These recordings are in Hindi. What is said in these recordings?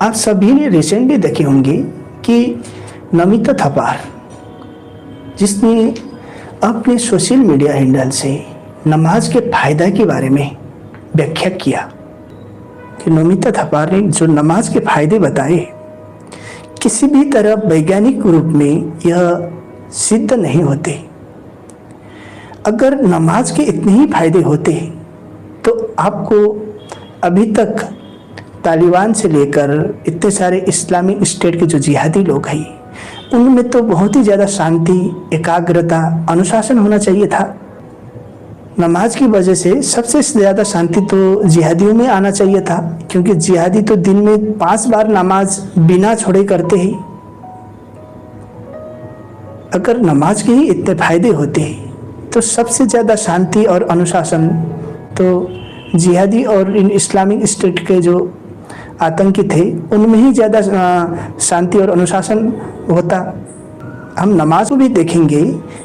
आप सभी ने रिसेंटली देखे होंगे कि नमिता थपार, जिसने अपने सोशल मीडिया हैंडल से नमाज के फायदा के बारे में व्याख्या किया कि नमिता थपार ने जो नमाज के फायदे बताए, किसी भी तरह वैज्ञानिक रूप में यह सिद्ध नहीं होते। अगर नमाज के इतने ही फायदे होते तो आपको अभी तक तालिबान से लेकर इतने सारे इस्लामिक स्टेट के जो जिहादी लोग हैं, उनमें तो बहुत ही ज़्यादा शांति, एकाग्रता, अनुशासन होना चाहिए था। नमाज की वजह से सबसे ज़्यादा शांति तो जिहादियों में आना चाहिए था, क्योंकि जिहादी तो दिन में 5 बार नमाज बिना छोड़े करते ही। अगर नमाज के ही इतने फायदे होते तो सबसे ज़्यादा शांति और अनुशासन तो जिहादी और इन इस्लामिक स्टेट के जो आतंकी थे उनमें ही ज़्यादा शांति और अनुशासन होता। हम नमाज को भी देखेंगे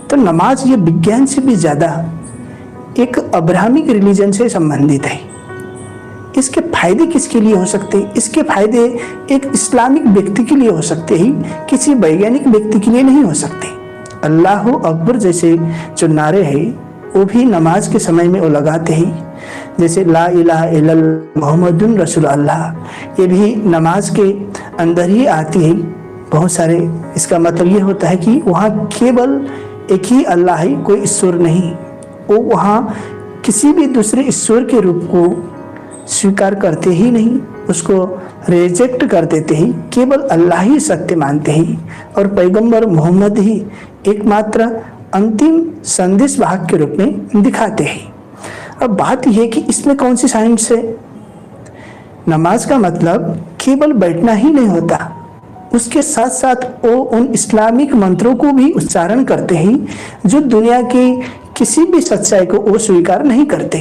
तो नमाज ये विज्ञान से भी ज़्यादा एक अब्राहमिक रिलीजन से संबंधित है। इसके फायदे किसके लिए हो सकते हैं? इसके फायदे एक इस्लामिक व्यक्ति के लिए हो सकते हैं, किसी वैज्ञानिक व्यक्ति के लिए नहीं हो सकते। अल्लाह अकबर जैसे जो नारे हैं वो भी नमाज के समय में वो लगाते हैं, जैसे ला इलाहा इल्लल्लाह मुहम्मदुन रसूलुल्लाह, ये भी नमाज के अंदर ही आती है बहुत सारे। इसका मतलब ये होता है कि वहाँ केवल एक ही अल्लाह है, कोई ईश्वर नहीं। वो वहाँ किसी भी दूसरे ईश्वर के रूप को स्वीकार करते ही नहीं, उसको रिजेक्ट कर देते ही, केवल अल्लाह ही सत्य मानते ही और पैगंबर मोहम्मद ही एकमात्र अंतिम संदेश वाहक के रूप में दिखाते हैं। अब बात यह है कि इसमें कौन सी साइंस है? नमाज का मतलब केवल बैठना ही नहीं होता, उसके साथ साथ वो उन इस्लामिक मंत्रों को भी उच्चारण करते हैं जो दुनिया की किसी भी सच्चाई को वो स्वीकार नहीं करते।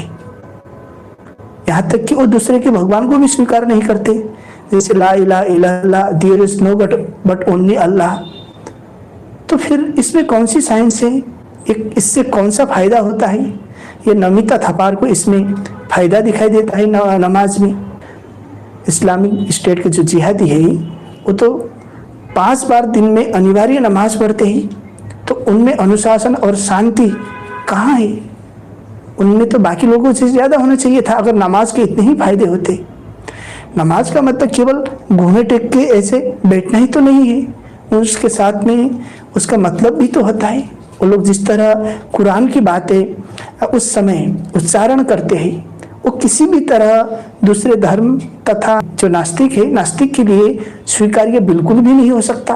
यहाँ तक कि वो दूसरे के भगवान को भी स्वीकार नहीं करते, जैसे ला इलाहा इल्लल्लाह, there is no but only Allah. तो फिर इसमें कौन सी साइंस है? इससे कौन सा फायदा होता है? ये नमिता थपार को इसमें फायदा दिखाई देता है नमाज में। इस्लामिक स्टेट के जो जिहादी है वो तो 5 बार दिन में अनिवार्य नमाज पढ़ते ही, तो उनमें अनुशासन और शांति कहाँ है? उनमें तो बाकी लोगों से ज़्यादा होना चाहिए था अगर नमाज के इतने ही फायदे होते। नमाज का मतलब केवल घूमे टेक के ऐसे बैठना ही तो नहीं है, उसके साथ में उसका मतलब भी तो होता है। वो लोग जिस तरह कुरान की बातें उस समय उच्चारण करते हैं, वो किसी भी तरह दूसरे धर्म तथा जो नास्तिक है, नास्तिक के लिए स्वीकार्य बिल्कुल भी नहीं हो सकता,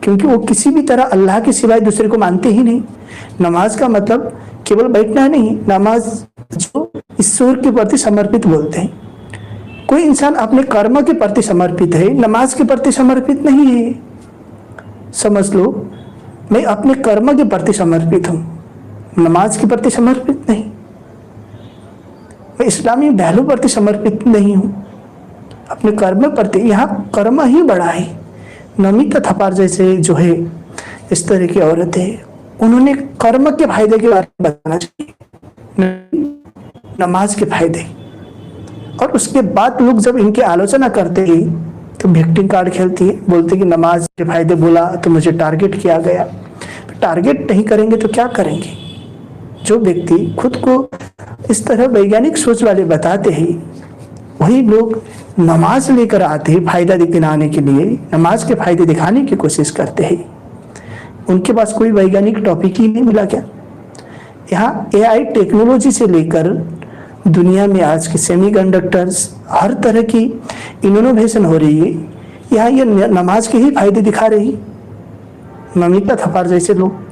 क्योंकि वो किसी भी तरह अल्लाह के सिवाय दूसरे को मानते ही नहीं। नमाज का मतलब केवल बैठना नहीं, नमाज जो ईश्वर के प्रति समर्पित बोलते हैं। कोई इंसान अपने कर्म के प्रति समर्पित है, नमाज के प्रति समर्पित नहीं है। समझ लो, मैं अपने कर्म के प्रति समर्पित हूँ, नमाज के प्रति समर्पित नहीं। मैं इस्लामी वैल्यू प्रति समर्पित नहीं हूँ, अपने कर्म प्रति। यहाँ कर्म ही बड़ा है। नमिता थपार जैसे जो है इस तरह की औरत है, उन्होंने कर्म के फायदे के बारे में बताना चाहिए, नमाज के फायदे। और उसके बाद लोग जब इनकी आलोचना करते हैं तो विक्टिम कार्ड खेलती है, बोलते कि नमाज के फायदे बोला तो मुझे टारगेट किया गया। टारगेट नहीं करेंगे तो क्या करेंगे? जो व्यक्ति खुद को इस तरह वैज्ञानिक सोच वाले बताते हैं, वही लोग नमाज लेकर आते हैं फायदा दिखाने के लिए, नमाज के फायदे दिखाने की कोशिश करते हैं। उनके पास कोई वैज्ञानिक टॉपिक ही नहीं मिला क्या? यहाँ AI टेक्नोलॉजी से लेकर दुनिया में आज के सेमीकंडक्टर्स, हर तरह की इनोवेशन हो रही है। यहाँ ये नमाज के ही फायदे दिखा रही नमिता थपार जैसे लोग।